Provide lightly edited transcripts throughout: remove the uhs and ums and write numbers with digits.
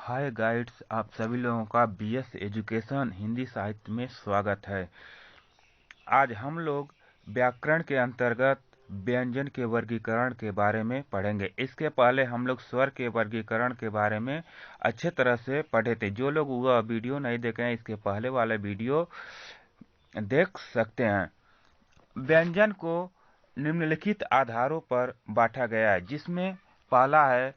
हाय guides, आप सभी लोगों का बीएस एजुकेशन हिंदी साहित्य में स्वागत है। आज हम लोग व्याकरण के अंतर्गत व्यंजन के वर्गीकरण के बारे में पढ़ेंगे। इसके पहले हम लोग स्वर के वर्गीकरण के बारे में अच्छे तरह से पढ़े थे। जो लोग वह वीडियो नहीं देखे हैं, इसके पहले वाले वीडियो देख सकते हैं। व्यंजन को निम्नलिखित आधारों पर बांटा गया है, जिसमें पहला है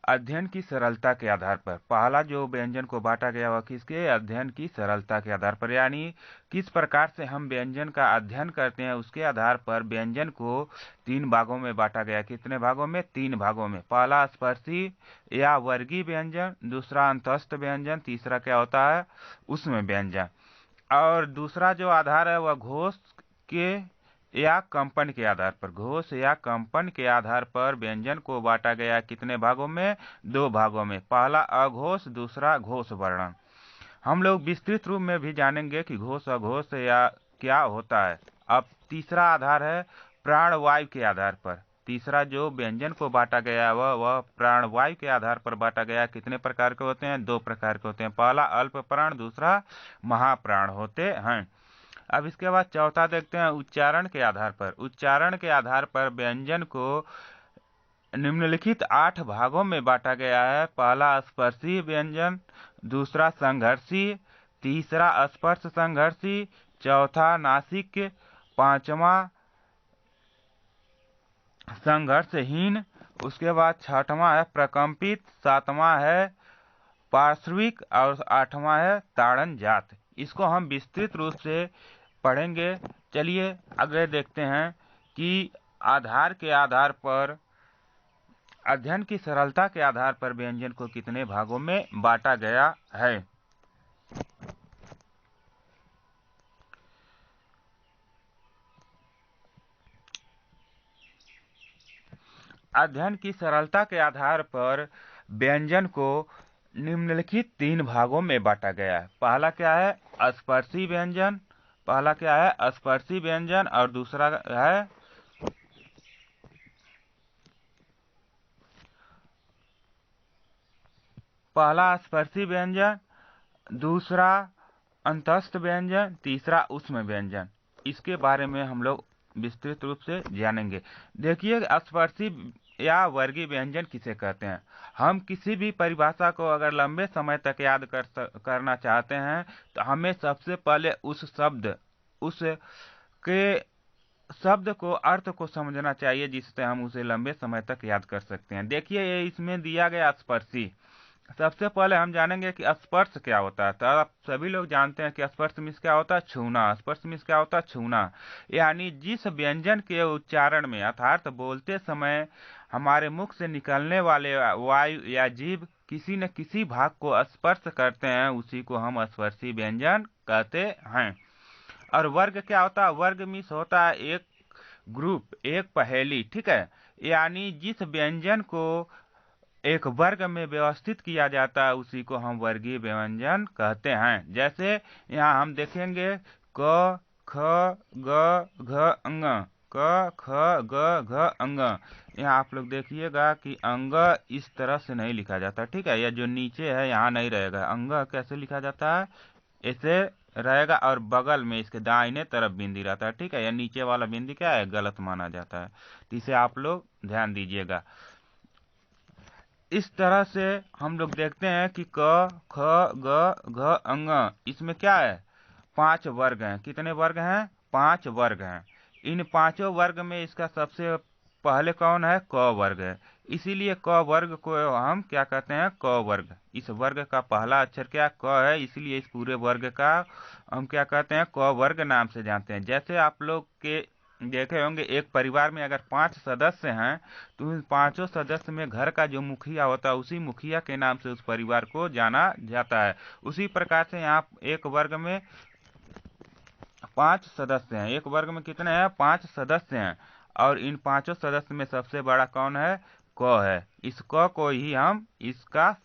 अध्ययन की सरलता के आधार पर। पहला जो व्यंजन को बांटा गया वह किसके? अध्ययन की सरलता के आधार पर, यानी किस प्रकार से हम व्यंजन का अध्ययन करते हैं उसके आधार पर व्यंजन को 3 भागों में बांटा गया। कितने भागों में? 3 भागों में। पहला स्पर्शी या वर्गीय व्यंजन, दूसरा अंतस्थ व्यंजन, तीसरा क्या होता है? उसमें व्यंजन। और दूसरा जो आधार है वह घोष के या कंपन के आधार पर, घोष या कंपन के आधार पर व्यंजन को बांटा गया। कितने भागों में? 2 भागों में। पहला अघोष, दूसरा घोष वर्णन। हम लोग विस्तृत रूप में भी जानेंगे कि घोष अघोष या क्या होता है। अब तीसरा आधार है प्राणवायु के आधार पर। तीसरा जो व्यंजन को बांटा गया वह प्राणवायु के आधार पर बांटा गया। कितने प्रकार के होते हैं? 2 प्रकार के होते हैं। पहला अल्प प्राण, दूसरा महाप्राण होते हैं। अब इसके बाद चौथा देखते हैं उच्चारण के आधार पर। उच्चारण के आधार पर व्यंजन को निम्नलिखित 8 भागों में बांटा गया है। पहला स्पर्शी व्यंजन, दूसरा संघर्षी, तीसरा स्पर्श संघर्षी, चौथा नासिक, पांचवा संघर्षहीन, उसके बाद छठवां है प्रकंपित, सातवां है पार्श्विक और आठवां है ताड़न जात। इसको हम विस्तृत रूप से पढ़ेंगे। चलिए आगे देखते हैं कि आधार के आधार पर, अध्ययन की सरलता के आधार पर व्यंजन को कितने भागों में बांटा गया है। अध्ययन की सरलता के आधार पर व्यंजन को निम्नलिखित 3 भागों में बांटा गया है। पहला क्या है? स्पर्शी व्यंजन। पहला क्या है? स्पर्शी व्यंजन। और दूसरा है पहला स्पर्शी व्यंजन, दूसरा अंतस्थ व्यंजन, तीसरा ऊष्म व्यंजन। इसके बारे में हम लोग विस्तृत रूप से जानेंगे। देखिए, स्पर्शी या वर्गीय व्यंजन किसे कहते हैं? हम किसी भी परिभाषा को अगर लंबे समय तक याद करना चाहते हैं तो हमें सबसे पहले उस के शब्द को, अर्थ को समझना चाहिए, जिससे हम उसे लंबे समय तक याद कर सकते हैं। देखिए, ये इसमें दिया गया स्पर्शी। सबसे पहले हम जानेंगे कि स्पर्श क्या होता है। तो आप सभी लोग जानते हैं कि स्पर्श मीन्स क्या होता है? छूना। स्पर्श मीन्स क्या होता है? छूना। यानी जिस व्यंजन के उच्चारण में, अर्थात बोलते समय हमारे मुख से निकलने वाले वायु या जीभ किसी न किसी भाग को स्पर्श करते हैं, उसी को हम स्पर्शी व्यंजन कहते हैं। और वर्ग क्या होता है? वर्ग मीन्स होता है एक ग्रुप, एक पहेली, ठीक है। यानी जिस व्यंजन को एक वर्ग में व्यवस्थित किया जाता है उसी को हम वर्गीय व्यंजन कहते हैं। जैसे यहाँ हम देखेंगे क, ख, ग, घ, अंग। क, ख, ग, घ, अंग। यहाँ आप लोग देखिएगा कि अंग इस तरह से नहीं लिखा जाता, ठीक है। यह जो नीचे है यहाँ नहीं रहेगा। अंग कैसे लिखा जाता है? ऐसे रहेगा, और बगल में इसके दाहिने तरफ बिंदी रहता है, ठीक है। यह नीचे वाला बिंदी क्या है? गलत माना जाता है। तो इसे आप लोग ध्यान दीजिएगा। इस तरह से हम लोग देखते हैं कि क, ख, ग, घ, अंग, इसमें क्या है? 5 वर्ग हैं। कितने वर्ग हैं? 5 वर्ग हैं। इन पांचों वर्ग में इसका सबसे पहले कौन है? क वर्ग है। इसीलिए क वर्ग को हम क्या कहते हैं? क वर्ग। इस वर्ग का पहला अक्षर क्या? क है, इसलिए इस पूरे वर्ग का हम क्या कहते हैं? क वर्ग नाम से जानते हैं। जैसे आप लोग के देखे होंगे, एक परिवार में अगर 5 सदस्य हैं तो इन पांचों सदस्य में घर का जो मुखिया होता है उसी मुखिया के नाम से उस परिवार को जाना जाता है। उसी प्रकार से यहाँ एक वर्ग में 5 सदस्य हैं। एक वर्ग में कितने हैं? 5 सदस्य हैं। और इन पांचों सदस्य में सबसे बड़ा कौन है? क है। इस क को ही हम इसका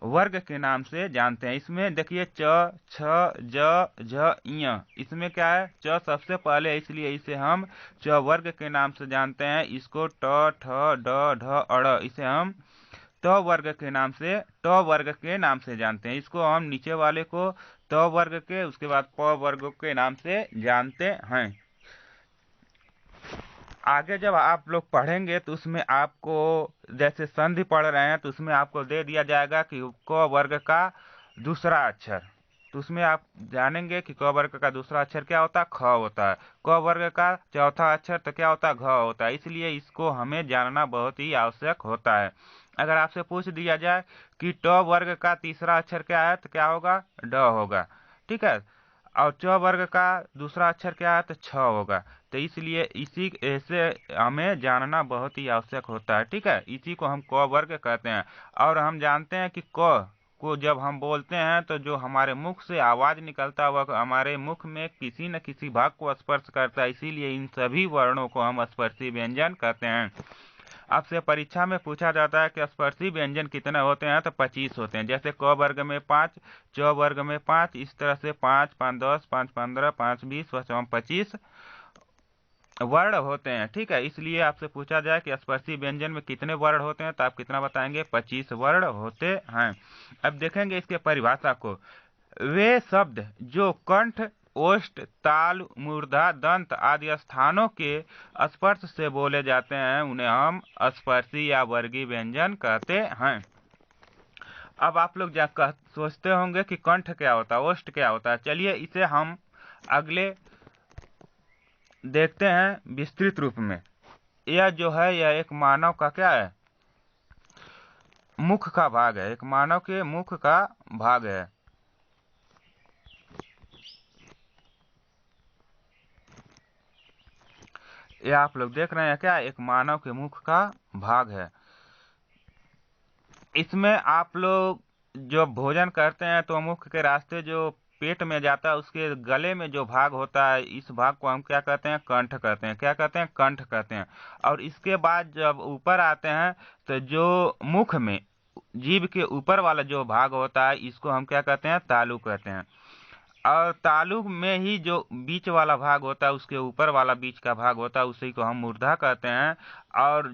वर्ग के नाम से जानते हैं। इसमें देखिए च, छ, ज, झ, ञ, इसमें क्या है? च सबसे पहले है, इसलिए इसे हम च वर्ग के नाम से जानते हैं। इसको ट, ठ, ड, ढ, अड़, इसे हम ट वर्ग के नाम से जानते हैं। इसको हम नीचे वाले को त वर्ग के, उसके बाद प वर्ग के नाम से जानते हैं। आगे जब आप लोग पढ़ेंगे तो उसमें आपको, जैसे संधि पढ़ रहे हैं तो उसमें आपको दे दिया जाएगा कि क वर्ग का दूसरा अक्षर, तो उसमें आप जानेंगे कि क वर्ग का दूसरा अक्षर क्या होता है, ख होता है। क वर्ग का चौथा अक्षर तो क्या होता है, घ होता है। इसलिए इसको हमें जानना बहुत ही आवश्यक होता है। अगर आपसे पूछ दिया जाए कि ट वर्ग का तीसरा अक्षर क्या है, तो क्या होगा, ड होगा, ठीक है। और च वर्ग का दूसरा अक्षर क्या है, तो छ होगा। तो इसलिए इसी ऐसे हमें जानना बहुत ही आवश्यक होता है, ठीक है। इसी को हम क वर्ग कहते हैं। और हम जानते हैं कि क को जब हम बोलते हैं तो जो हमारे मुख से आवाज निकलता है वह हमारे मुख में किसी न किसी भाग को स्पर्श करता है, इसीलिए इन सभी वर्णों को हम स्पर्शी व्यंजन कहते हैं। आपसे परीक्षा में पूछा जाता है कि स्पर्शी व्यंजन कितने होते हैं, तो 25 होते हैं। जैसे क वर्ग में 5, च वर्ग में 5, इस तरह से 5, 5 10, 5 15, 5 20, 25 वर्ण होते हैं, ठीक है। इसलिए आपसे पूछा जाए कि स्पर्शी व्यंजन में कितने वर्ण होते हैं, तो आप कितना बताएंगे, 25 वर्ण होते हैं। अब देखेंगे इसके परिभाषा को। वे शब्द जो कंठ, ओष्ठ, ताल, मूर्धा, दंत आदि स्थानों के स्पर्श से बोले जाते हैं उन्हें हम स्पर्शी या वर्गी व्यंजन कहते हैं। अब आप लोग सोचते होंगे कि कंठ क्या होता है, ओष्ठ क्या होता है। चलिए इसे हम अगले देखते हैं विस्तृत रूप में। यह जो है यह एक मानव का क्या है, मुख का भाग है, एक मानव के मुख का भाग है। यह आप लोग देख रहे हैं क्या, एक मानव के मुख का भाग है। इसमें आप लोग जो भोजन करते हैं तो मुख के रास्ते जो पेट में जाता है उसके गले में जो भाग होता है, इस भाग को हम क्या कहते हैं, कंठ कहते हैं। क्या कहते हैं, कंठ कहते हैं। और इसके बाद जब ऊपर आते हैं तो जो मुख में जीभ के ऊपर वाला जो भाग होता है इसको हम क्या कहते हैं, तालु कहते हैं। और तालु में ही जो बीच वाला भाग होता है, उसके ऊपर वाला बीच का भाग होता है, उसी को हम मूर्धा कहते हैं। और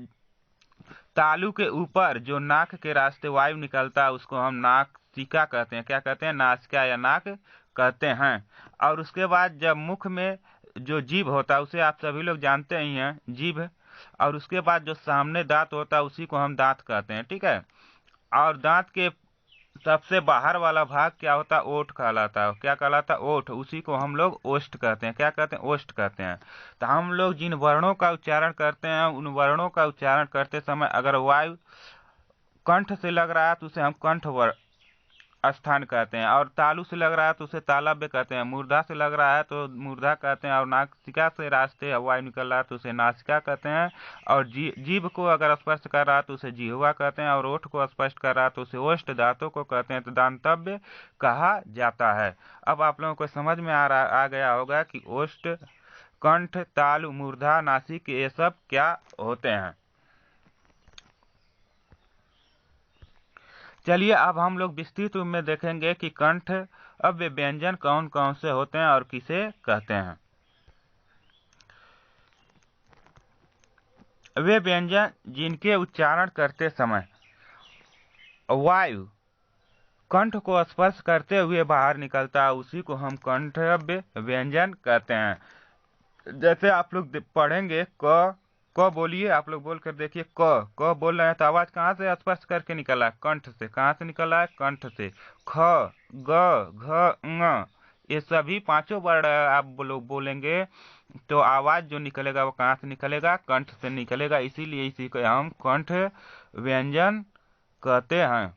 तालु के ऊपर जो नाक के रास्ते वायु निकलता है उसको हम नासिका कहते हैं। क्या कहते हैं, नासिका या नाक कहते हैं। और उसके बाद जब मुख में जो जीभ होता है उसे आप सभी लोग जानते ही हैं, जीभ। और उसके बाद जो सामने दांत होता है उसी को हम दांत कहते हैं, ठीक है। और दांत के सबसे बाहर वाला भाग क्या होता है, ओठ कहलाता है। क्या कहलाता है, ओठ। उसी को हम लोग ओष्ठ कहते हैं। क्या कहते हैं, ओष्ठ कहते हैं। तो हम लोग जिन वर्णों का उच्चारण करते हैं उन वर्णों का उच्चारण करते समय अगर वायु कंठ से लग रहा है तो उसे हम कंठ स्थान कहते हैं। और तालु से लग रहा है तो उसे तालव्य कहते हैं। मूर्धा से लग रहा है तो मूर्धा कहते हैं। और नासिका से रास्ते वायु निकल रहा है तो उसे नासिका कहते हैं। और जीभ को अगर स्पर्श कर रहा है तो उसे जिह्वा कहते हैं। और ओठ को स्पर्श कर रहा है तो उसे ओष्ठ, दांतों को कहते हैं तो दांतव्य कहा जाता है। अब आप लोगों को समझ में आ गया होगा कि ओष्ठ, कंठ, तालु, मूर्धा, नासिक ये सब क्या होते हैं। चलिए अब हम लोग विस्तृत रूप में देखेंगे कि कंठ अब वे व्यंजन कौन कौन से होते हैं और किसे कहते हैं। वे व्यंजन जिनके उच्चारण करते समय वायु कंठ को स्पर्श करते हुए बाहर निकलता है उसी को हम कंठव्य व्यंजन कहते हैं। जैसे आप लोग पढ़ेंगे क बोलिए, आप लोग बोल कर देखिए। क बोल रहे हैं तो आवाज कहाँ से स्पर्श करके निकला है, कंठ से। कहाँ से निकला है, कंठ से। ख, ग, घ, ङ ये सभी पांचों वर्ण आप लोग बोलेंगे तो आवाज जो निकलेगा वो कहाँ से निकलेगा, कंठ से निकलेगा। इसीलिए इसी को हम कंठ व्यंजन कहते हैं।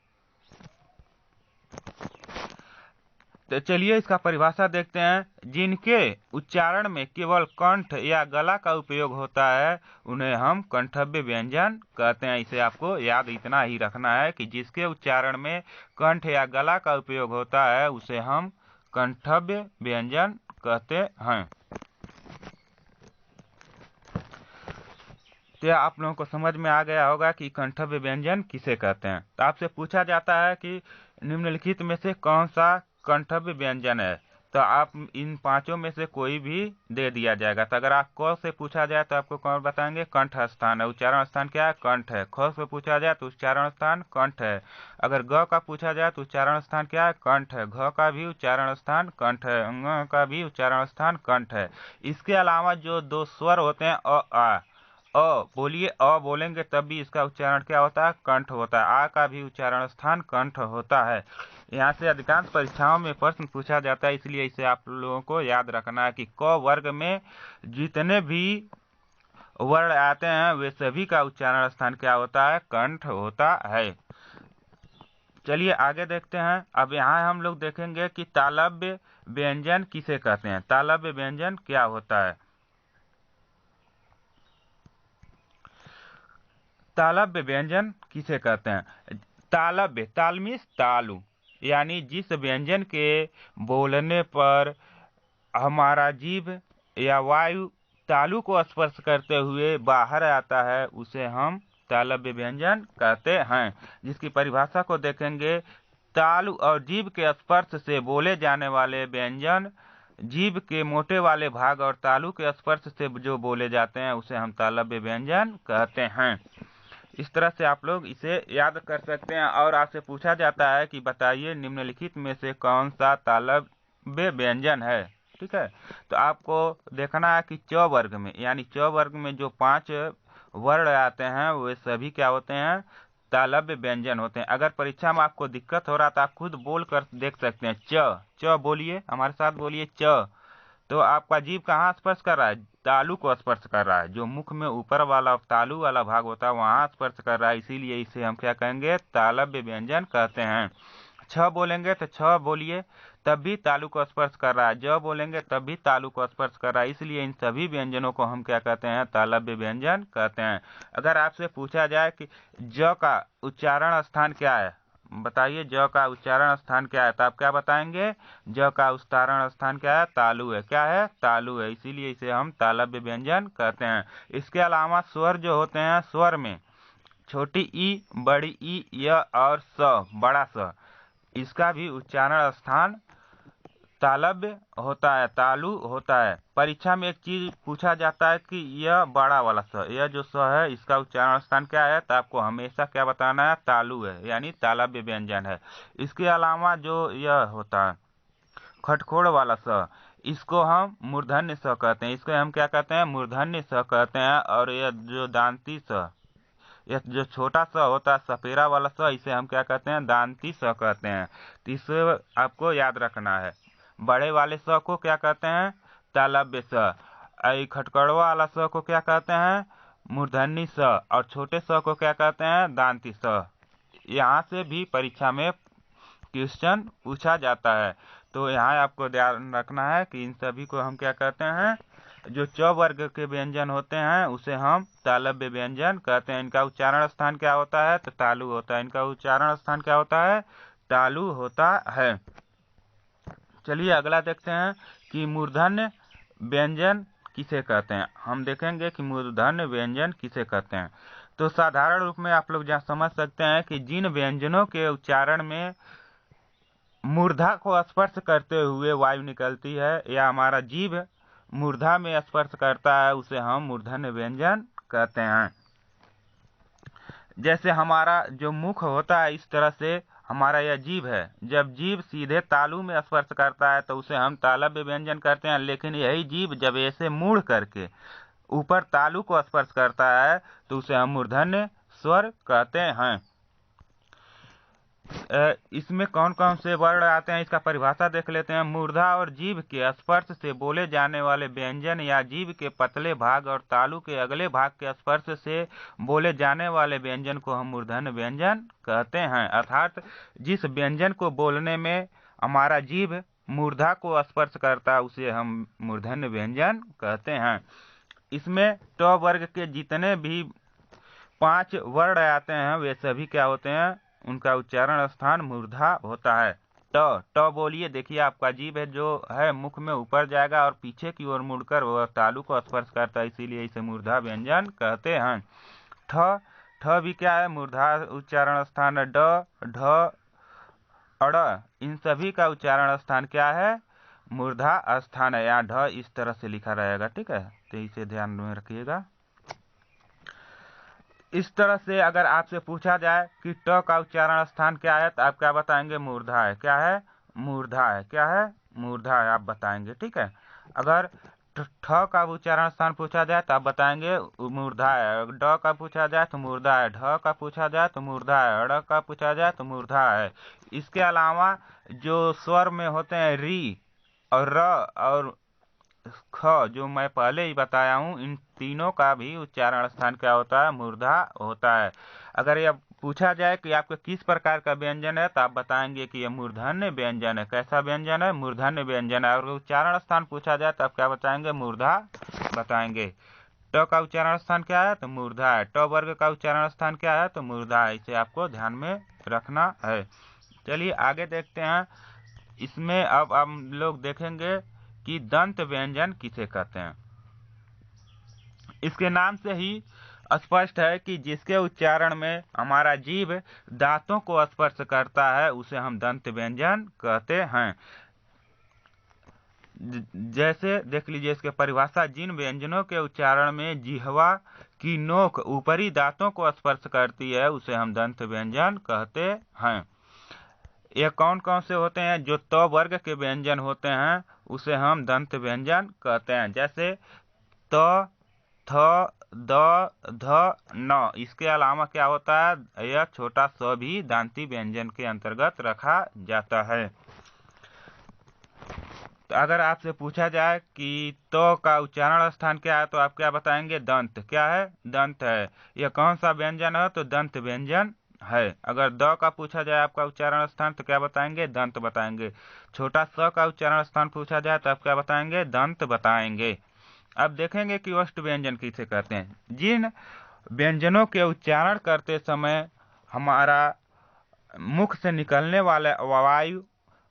तो चलिए इसका परिभाषा देखते हैं। जिनके उच्चारण में केवल कंठ या गला का उपयोग होता है उन्हें हम कंठव्य व्यंजन कहते हैं। इसे आपको याद इतना ही रखना है कि जिसके उच्चारण में कंठ या गला का उपयोग होता है उसे हम कंठव्य व्यंजन कहते हैं। तो आप लोगों को समझ में आ गया होगा कि कंठव्य व्यंजन किसे कहते हैं। तो आपसे पूछा जाता है कि निम्नलिखित में से कौन सा कंठव्य व्यंजन है, तो आप इन पांचों में से कोई भी दे दिया जाएगा। तो अगर आप क से पूछा जाए तो आपको कौन बताएंगे? कंठ स्थान है। उच्चारण स्थान क्या है? कंठ है। ख से पूछा जाए तो उच्चारण स्थान कंठ है। अगर ग का पूछा जाए तो उच्चारण स्थान क्या है? कंठ है। घ का भी उच्चारण स्थान कंठ है। ङ का भी उच्चारण स्थान कंठ है। इसके अलावा जो दो स्वर होते हैं बोलिए, बोलेंगे तब भी इसका उच्चारण क्या होता है? कंठ होता है। आ का भी उच्चारण स्थान कंठ होता है। यहाँ से अधिकांश परीक्षाओं में प्रश्न पूछा जाता है, इसलिए इसे आप लोगों को याद रखना है कि क वर्ग में जितने भी वर्ण आते हैं वे सभी का उच्चारण स्थान क्या होता है? कंठ होता है। चलिए आगे देखते हैं। अब यहाँ हम लोग देखेंगे कि तालव्य व्यंजन किसे कहते हैं। तालव्य व्यंजन क्या होता है? तालव्य व्यंजन किसे कहते हैं? तालव्य, ताल मीन्स तालु, यानी जिस व्यंजन के बोलने पर हमारा जीभ या वायु तालु को स्पर्श करते हुए बाहर आता है उसे हम तालव्य व्यंजन कहते हैं। जिसकी परिभाषा को देखेंगे, तालु और जीभ के स्पर्श से बोले जाने वाले व्यंजन जीभ के मोटे वाले भाग और तालु के स्पर्श से जो बोले जाते हैं उसे हम तालव्य व्यंजन कहते हैं। इस तरह से आप लोग इसे याद कर सकते हैं। और आपसे पूछा जाता है कि बताइए निम्नलिखित में से कौन सा तालव्य व्यंजन है। ठीक है, तो आपको देखना है कि च वर्ग में, यानी च वर्ग में जो 5 वर्ण आते हैं वे सभी क्या होते हैं? तालव्य व्यंजन होते हैं। अगर परीक्षा में आपको दिक्कत हो रहा तो आप खुद बोल कर देख सकते हैं। च बोलिए, हमारे साथ बोलिए च। तो आपका जीभ कहाँ स्पर्श कर रहा है? तालु को स्पर्श कर रहा है। जो मुख में ऊपर वाला तालु वाला भाग होता है वहां स्पर्श कर रहा है, इसीलिए इसे हम क्या कहेंगे? तालव्य व्यंजन कहते हैं। छ बोलेंगे तो छ बोलिए तब भी तालु को स्पर्श कर रहा है। ज बोलेंगे तब भी तालु को स्पर्श कर रहा है, इसलिए इन सभी व्यंजनों को हम क्या कहते हैं? तालव्य व्यंजन कहते हैं। अगर आपसे पूछा जाए कि ज का उच्चारण स्थान क्या है, बताइए ज का उच्चारण स्थान क्या है, तो आप क्या बताएंगे? ज का उच्चारण स्थान क्या है? तालु है। क्या है? तालु है, इसीलिए इसे हम तालव्य व्यंजन कहते हैं। इसके अलावा स्वर जो होते हैं, स्वर में छोटी ई, बड़ी ई, य और स, बड़ा स, इसका भी उच्चारण स्थान तालव्य होता है, तालु होता है। परीक्षा में एक चीज पूछा जाता है कि यह बड़ा वाला स, यह जो स है इसका उच्चारण स्थान क्या है, तो आपको हमेशा क्या बताना है? तालु है, यानी तालव्य व्यंजन है। इसके अलावा जो यह होता है खटखोड़ वाला स, इसको हम मूर्धन्य स कहते हैं। इसको हम क्या कहते हैं? मूर्धन्य स कहते हैं। और यह जो दांती स, यह जो छोटा सा होता है सपेरा वाला स, इसे हम क्या कहते हैं? दांती स कहते हैं। तो इसे आपको याद रखना है। बड़े वाले स को क्या कहते हैं? तालव्य स। खटकड़वा वाला स को क्या कहते हैं? मूर्धन्य स। और छोटे स को क्या कहते हैं? दांती स। यहाँ से भी परीक्षा में क्वेश्चन पूछा जाता है। तो यहाँ आपको ध्यान रखना है कि इन सभी को हम क्या कहते हैं? जो च वर्ग के व्यंजन होते हैं उसे हम तालव्य व्यंजन कहते हैं। इनका उच्चारण स्थान क्या होता है? तो तालु होता है। इनका उच्चारण स्थान क्या होता है? तालु होता है। चलिए अगला देखते हैं कि मूर्धन्य व्यंजन किसे कहते हैं। हम देखेंगे कि मूर्धन्य व्यंजन किसे कहते हैं। तो साधारण रूप में आप लोग जहाँ समझ सकते हैं कि जिन व्यंजनों के उच्चारण में मूर्धा को स्पर्श करते हुए वायु निकलती है या हमारा जीभ मूर्धा में स्पर्श करता है उसे हम मूर्धन्य व्यंजन कहते हैं। जैसे हमारा जो मुख होता है इस तरह से हमारा यह जीभ है, जब जीभ सीधे तालु में स्पर्श करता है तो उसे हम तालव्य व्यंजन करते हैं। लेकिन यही जीभ जब ऐसे मुड़ करके ऊपर तालु को स्पर्श करता है तो उसे हम मूर्धन्य स्वर कहते हैं। इसमें कौन कौन से वर्ण आते हैं इसका परिभाषा देख लेते हैं। मूर्धा और जीभ के स्पर्श से बोले जाने वाले व्यंजन या जीभ के पतले भाग और तालु के अगले भाग के स्पर्श से बोले जाने वाले व्यंजन को हम मूर्धन्य व्यंजन कहते हैं। अर्थात जिस व्यंजन को बोलने में हमारा जीभ मूर्धा को स्पर्श करता है उसे हम मूर्धन्य व्यंजन कहते हैं। इसमें ट वर्ग के जितने भी 5 वर्ण आते हैं वे सभी क्या होते हैं? उनका उच्चारण स्थान मूर्धा होता है। ट बोलिए, देखिए आपका जीभ है जो है मुख में ऊपर जाएगा और पीछे की ओर मुड़कर वह तालु को स्पर्श करता है, इसीलिए इसे मूर्धा व्यंजन कहते हैं। ठ भी क्या है? मूर्धा उच्चारण स्थान। ड, ढ, अड़, इन सभी का उच्चारण स्थान क्या है? मूर्धा स्थान है, यहाँ ढ इस तरह से लिखा रहेगा, ठीक है, तो इसे ध्यान में रखिएगा। इस तरह से अगर आपसे पूछा जाए कि ट का उच्चारण स्थान क्या है, तो आप क्या बताएंगे? मूर्धा है। क्या है? मूर्धा है। क्या है? मूर्धा है, आप बताएंगे, ठीक है। अगर ठ का उच्चारण स्थान पूछा जाए तो आप बताएंगे मूर्धा है। ड का पूछा जाए तो मूर्धा है। ढ का पूछा जाए तो मूर्धा है। ड़ का पूछा जाए तो मूर्धा है। इसके अलावा जो स्वर में होते हैं री और र और ख, जो मैं पहले ही बताया हूँ, इन तीनों का भी उच्चारण स्थान क्या होता है? मूर्धा होता है। अगर यह पूछा जाए कि आपके किस प्रकार का व्यंजन है, तो आप बताएंगे कि यह मूर्धन्य व्यंजन है। कैसा व्यंजन है? मूर्धन्य व्यंजन है। और उच्चारण स्थान पूछा जाए तो आप क्या बताएंगे? मूर्धा बताएंगे। ट का उच्चारण स्थान क्या है? तो मूर्धा है। ट वर्ग का उच्चारण स्थान क्या है? तो मूर्धा है। इसे आपको ध्यान में रखना है। चलिए आगे देखते हैं। इसमें अब हम लोग देखेंगे कि दंत व्यंजन किसे कहते हैं। इसके नाम से ही स्पष्ट है कि जिसके उच्चारण में हमारा जीभ दांतों को स्पर्श करता है उसे हम दंत व्यंजन कहते हैं। जैसे देख लीजिए इसके परिभाषा, जिन व्यंजनों के उच्चारण में जिह्वा की नोक ऊपरी दांतों को स्पर्श करती है उसे हम दंत व्यंजन कहते हैं। ये कौन कौन से होते हैं? जो त वर्ग के व्यंजन होते हैं उसे हम दंत व्यंजन कहते हैं। जैसे त, थ, द, ध, न। इसके अलावा क्या होता है? यह छोटा स भी दांती व्यंजन के अंतर्गत रखा जाता है। तो अगर आपसे पूछा जाए कि तो का उच्चारण स्थान क्या है, तो आप क्या बताएंगे? दंत। क्या है? दंत है। यह कौन सा व्यंजन है? तो दंत व्यंजन है। अगर द का पूछा जाए आपका उच्चारण स्थान, तो क्या बताएंगे? दंत बताएंगे। छोटा स का उच्चारण स्थान पूछा जाए तो आप क्या बताएंगे? दंत बताएंगे। अब देखेंगे कि ओष्ठ व्यंजन किसे कहते हैं। जिन व्यंजनों के उच्चारण करते समय हमारा मुख से निकलने वाले वायु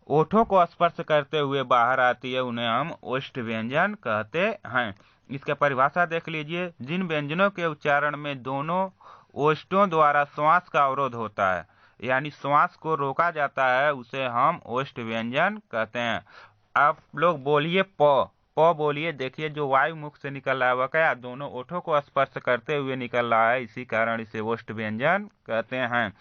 ओठों को स्पर्श करते हुए बाहर आती है उन्हें हम ओष्ठ व्यंजन कहते हैं। इसका परिभाषा देख लीजिए। जिन व्यंजनों के उच्चारण में दोनों ओष्ठों द्वारा श्वास का अवरोध होता है, यानी श्वास को रोका जाता है, उसे हम ओष्ठ व्यंजन कहते हैं। आप लोग बोलिए प। प बोलिए। देखिए जो वायु मुख से निकल रहा है वह क्या? दोनों ओठों को स्पर्श करते हुए निकल रहा है, इसी कारण इसे ओष्ठ व्यंजन कहते हैं।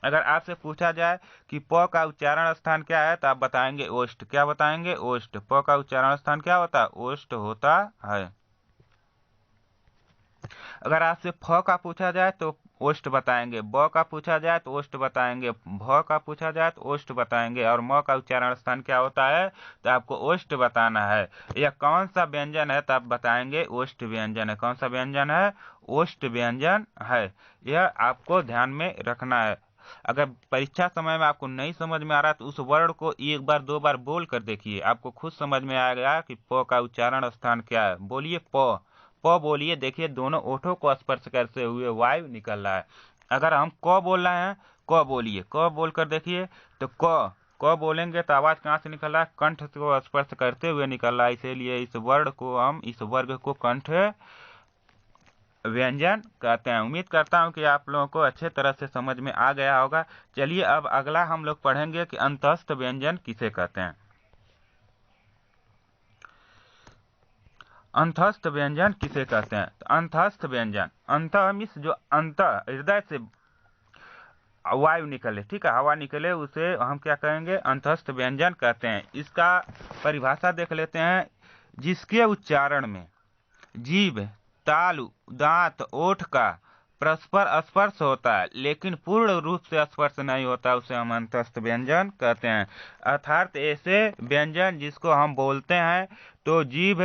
अगर आपसे पूछा जाए कि प का उच्चारण स्थान क्या है, तो आप बताएंगे ओष्ठ। क्या बताएंगे? ओष्ठ। प का उच्चारण स्थान क्या होता है? ओष्ठ होता है। अगर आपसे फ का पूछा जाए तो ओष्ठ बताएंगे। ब का पूछा जाए तो ओष्ठ बताएंगे। भ का पूछा जाए तो ओष्ठ बताएंगे। और म का उच्चारण स्थान क्या होता है, तो आपको ओष्ठ बताना है। यह कौन सा व्यंजन है, तो आप बताएंगे ओष्ठ व्यंजन है। कौन सा व्यंजन है? ओष्ठ व्यंजन है। यह आपको ध्यान में रखना है। अगर परीक्षा समय में आपको नहीं समझ में आ रहा तो उस वर्ड को एक बार दो बार बोल कर देखिए, आपको खुद समझ में आएगा कि प का उच्चारण स्थान क्या है। बोलिए प। प बोलिए। देखिए दोनों ओठों को स्पर्श करते हुए वायु निकल रहा है। अगर हम क बोल रहे हैं, क बोलिए। क बोलकर देखिए तो क बोलेंगे तो आवाज कहाँ से निकल रहा है? कंठ को स्पर्श करते हुए निकल रहा है। इसीलिए इस वर्ड को हम, इस वर्ग को कंठ व्यंजन कहते हैं। उम्मीद करता हूं कि आप लोगों को अच्छे तरह से समझ में आ गया होगा। चलिए अब अगला हम लोग पढ़ेंगे कि अंतस्थ व्यंजन किसे कहते हैं। अंतस्थ व्यंजन किसे कहते हैं? तो अंतस्थ व्यंजन, अंत मीन्स जो अंत हृदय से वायु निकले, ठीक है, हवा निकले, उसे हम क्या कहेंगे? अंतस्थ व्यंजन कहते हैं। इसका परिभाषा देख लेते हैं। जिसके उच्चारण में जीभ, तालु, दांत, ओठ का परस्पर स्पर्श होता है लेकिन पूर्ण रूप से स्पर्श नहीं होता, उसे हम अंतस्थ व्यंजन कहते हैं। अर्थात ऐसे व्यंजन जिसको हम बोलते हैं तो जीभ,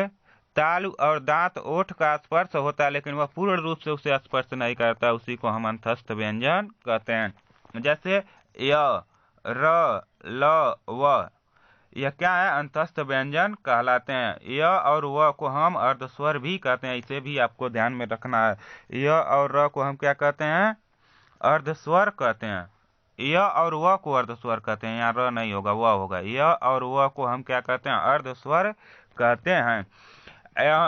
तालु और दांत, ओठ का स्पर्श होता है लेकिन वह पूर्ण रूप से उसे स्पर्श नहीं करता, उसी को हम अंतस्थ व्यंजन कहते हैं। जैसे य, र, ल, व, यह क्या है? अंतस्थ व्यंजन कहलाते हैं। य और व को हम अर्धस्वर भी कहते हैं, इसे भी आपको ध्यान में रखना है। य और र को हम क्या कहते हैं? अर्धस्वर कहते हैं। य और व को अर्धस्वर कहते हैं, यहाँ र नहीं होगा, व होगा। य और व को हम क्या कहते हैं? अर्धस्वर कहते हैं।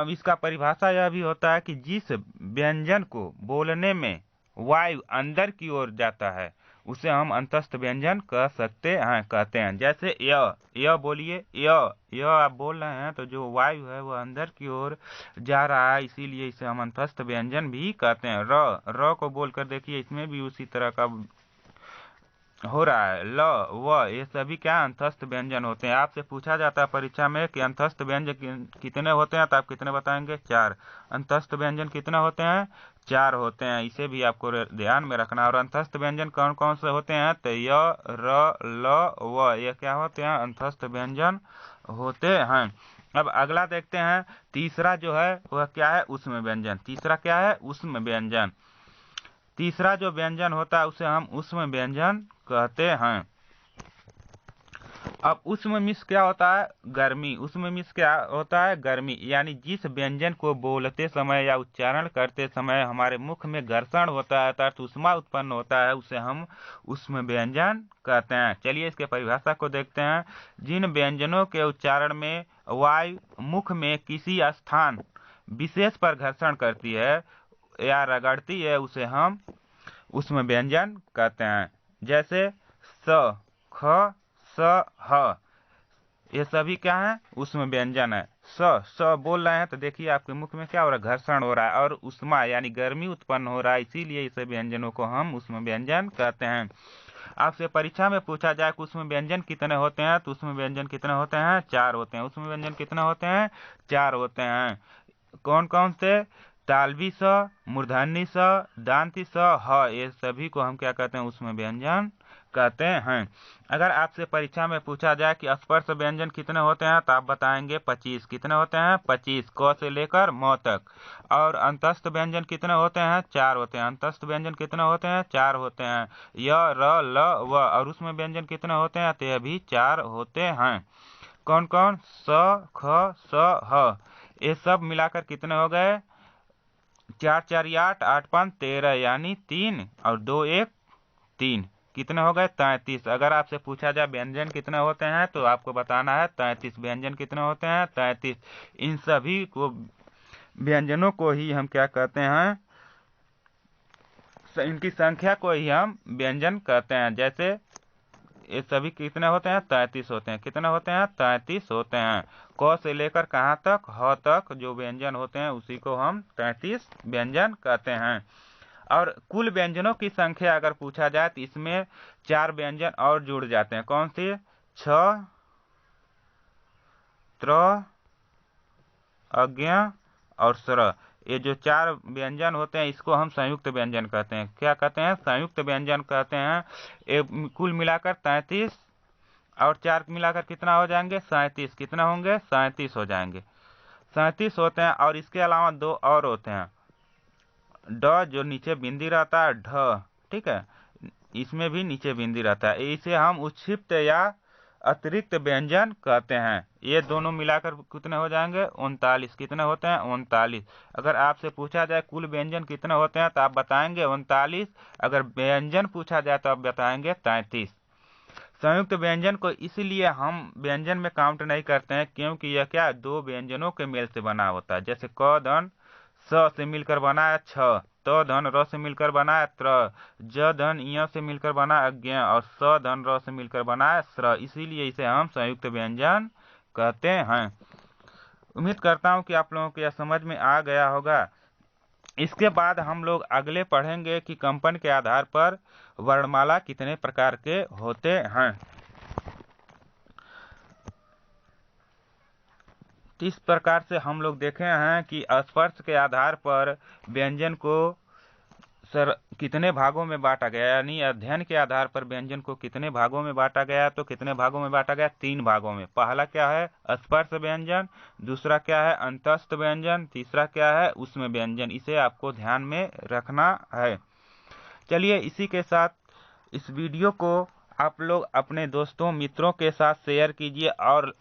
इसका परिभाषा यह भी होता है कि जिस व्यंजन को बोलने में वायु अंदर की ओर जाता है उसे हम अंतस्थ व्यंजन कह सकते हैं, कहते हैं। जैसे य बोलिए, य आप बोल रहे हैं तो जो वायु है वह अंदर की ओर जा रहा है, इसीलिए इसे हम अंतस्थ व्यंजन भी कहते हैं। र को बोलकर देखिए, इसमें भी उसी तरह का हो रहा है। ल व ये सभी क्या अंतस्थ व्यंजन होते हैं। आपसे पूछा जाता है परीक्षा में कि अंतस्थ व्यंजन कितने होते हैं, तो आप कितने बताएंगे? 4। अंतस्थ व्यंजन कितने होते हैं? 4 होते हैं। इसे भी आपको ध्यान में रखना है। और अंतस्थ व्यंजन कौन कौन से होते हैं? तो य, र, ल, व ये क्या होते हैं? अंतस्थ व्यंजन होते हैं। अब अगला देखते हैं। तीसरा जो है वह क्या है? ऊष्म व्यंजन। तीसरा क्या है? ऊष्म व्यंजन। तीसरा जो व्यंजन होता है उसे हम ऊष्म व्यंजन कहते हैं। अब ऊष्म मीन्स क्या होता है? गर्मी। ऊष्म मीन्स क्या होता है? गर्मी। यानी जिस व्यंजन को बोलते समय या उच्चारण करते समय हमारे मुख में घर्षण होता है अर्थात ऊष्मा उत्पन्न होता है, उसे हम ऊष्म व्यंजन कहते हैं। चलिए इसके परिभाषा को देखते हैं। जिन व्यंजनों के उच्चारण में वायु मुख में किसी स्थान विशेष पर घर्षण करती है या रगड़ती है, उसे हम ऊष्म व्यंजन कहते हैं। जैसे स, ख, स, ह ये सभी क्या है? ऊष्म व्यंजन है। स बोल रहे हैं तो देखिए आपके मुख में क्या हो रहा है? घर्षण हो रहा है और ऊष्मा यानी गर्मी उत्पन्न हो रहा है, इसीलिए इस व्यंजनों को हम ऊष्म व्यंजन कहते हैं। आपसे परीक्षा में पूछा जाए कि ऊष्म व्यंजन कितने होते हैं, तो ऊष्म व्यंजन कितने होते हैं? 4 होते हैं। ऊष्म व्यंजन कितने होते हैं? 4 होते हैं। कौन कौन से? तालवी स, मूर्धन्य स, दांती स, ह ये सभी को हम क्या कहते हैं? ऊष्म व्यंजन कहते हैं। अगर आपसे परीक्षा में पूछा जाए कि स्पर्श व्यंजन कितने होते हैं, तो आप बताएंगे 25। कितने होते हैं? 25, क से लेकर म तक। और अंतस्थ व्यंजन कितने होते हैं? 4 होते हैं। अंतस्थ व्यंजन कितने होते हैं? 4 होते हैं। य, र, ल, व। और उसमें व्यंजन कितने होते हैं? तो ये भी 4 होते हैं। कौन कौन? स, ख, स, ह ये सब मिलाकर कितने हो गए? 4 4 8, 8 5 13 यानी 3 और 2 1 3 कितने हो गए? 33। अगर आपसे पूछा जाए व्यंजन कितने होते हैं, तो आपको बताना है 33। व्यंजन कितने होते हैं? 33। इन सभी को व्यंजनों को ही हम क्या कहते हैं? इनकी संख्या को ही हम व्यंजन कहते हैं। जैसे ये सभी कितने होते हैं? 33 होते हैं। कितने होते हैं? 33 होते हैं। क से लेकर कहाँ तक? ह तक जो व्यंजन होते हैं उसी को हम 33 व्यंजन कहते हैं। और कुल व्यंजनों की संख्या अगर पूछा जाए तो इसमें 4 व्यंजन और जुड़ जाते हैं। कौन सी? छ, त्र, अज्ञ और स्र। ये जो 4 व्यंजन होते हैं इसको हम संयुक्त व्यंजन कहते हैं। क्या कहते हैं? संयुक्त व्यंजन कहते हैं। ये कुल मिलाकर 33 और 4 मिलाकर कितना हो जाएंगे? 37। कितना होंगे? 37 हो जाएंगे। 37 होते हैं। और इसके अलावा 2 और होते हैं। ड जो नीचे बिंदी रहता है, ढ, ठीक है, इसमें भी नीचे बिंदी रहता है, इसे हम उच्छिष्ट या अतिरिक्त व्यंजन कहते हैं। ये दोनों मिलाकर कितने हो जाएंगे? 39। कितने होते हैं? 39। अगर आपसे पूछा जाए कुल व्यंजन कितने होते हैं, तो आप बताएंगे 39। अगर व्यंजन पूछा जाए तो आप बताएंगे 33। संयुक्त व्यंजन को इसलिए हम व्यंजन में काउंट नहीं करते हैं क्योंकि यह क्या? 2 व्यंजनों के मेल से बना होता है। जैसे क धन स से मिलकर बना है छ, त धन र से मिलकर बना है त्र, ज धन य से मिलकर बना है अज्ञ और स धन र से मिलकर बना है स्र, इसीलिए इसे हम संयुक्त व्यंजन कहते हैं। उम्मीद करता हूँ कि आप लोगों को यह समझ में आ गया होगा। इसके बाद हम लोग अगले पढ़ेंगे कि कंपन के आधार पर वर्णमाला कितने प्रकार के होते हैं। इस प्रकार से हम लोग देखे हैं कि स्पर्श के आधार पर व्यंजन को कितने भागों में बांटा गया, यानी अध्ययन के आधार पर व्यंजन को कितने भागों में बांटा गया। तो कितने भागों में बांटा गया? 3 भागों में। पहला क्या है? स्पर्श व्यंजन, दूसरा क्या है? अंतस्थ व्यंजन, तीसरा क्या है? ऊष्म व्यंजन। इसे आपको ध्यान में रखना है। चलिए इसी के साथ इस वीडियो को आप लोग अपने दोस्तों मित्रों के साथ शेयर कीजिए और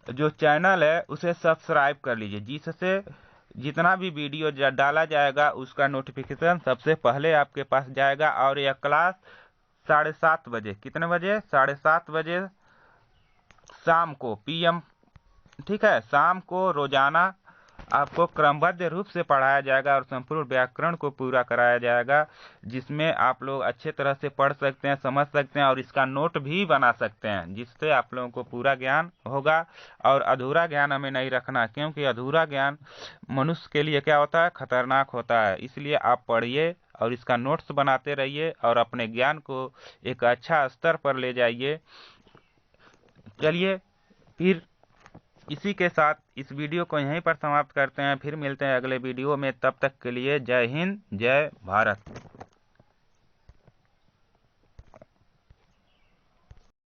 जो चैनल है उसे सब्सक्राइब कर लीजिए, जिससे जितना भी वीडियो डाला जाएगा उसका नोटिफिकेशन सबसे पहले आपके पास जाएगा। और यह क्लास 7:30 बजे, कितने बजे? 7:30 बजे शाम को PM, ठीक है, शाम को रोजाना आपको क्रमबद्ध रूप से पढ़ाया जाएगा और संपूर्ण व्याकरण को पूरा कराया जाएगा, जिसमें आप लोग अच्छे तरह से पढ़ सकते हैं, समझ सकते हैं और इसका नोट भी बना सकते हैं, जिससे आप लोगों को पूरा ज्ञान होगा। और अधूरा ज्ञान हमें नहीं रखना, क्योंकि अधूरा ज्ञान मनुष्य के लिए क्या होता है, खतरनाक होता है। इसलिए आप पढ़िए और इसका नोट्स बनाते रहिए और अपने ज्ञान को एक अच्छा स्तर पर ले जाइए। चलिए फिर इसी के साथ इस वीडियो को यहीं पर समाप्त करते हैं, फिर मिलते हैं अगले वीडियो में। तब तक के लिए जय हिंद, जय भारत।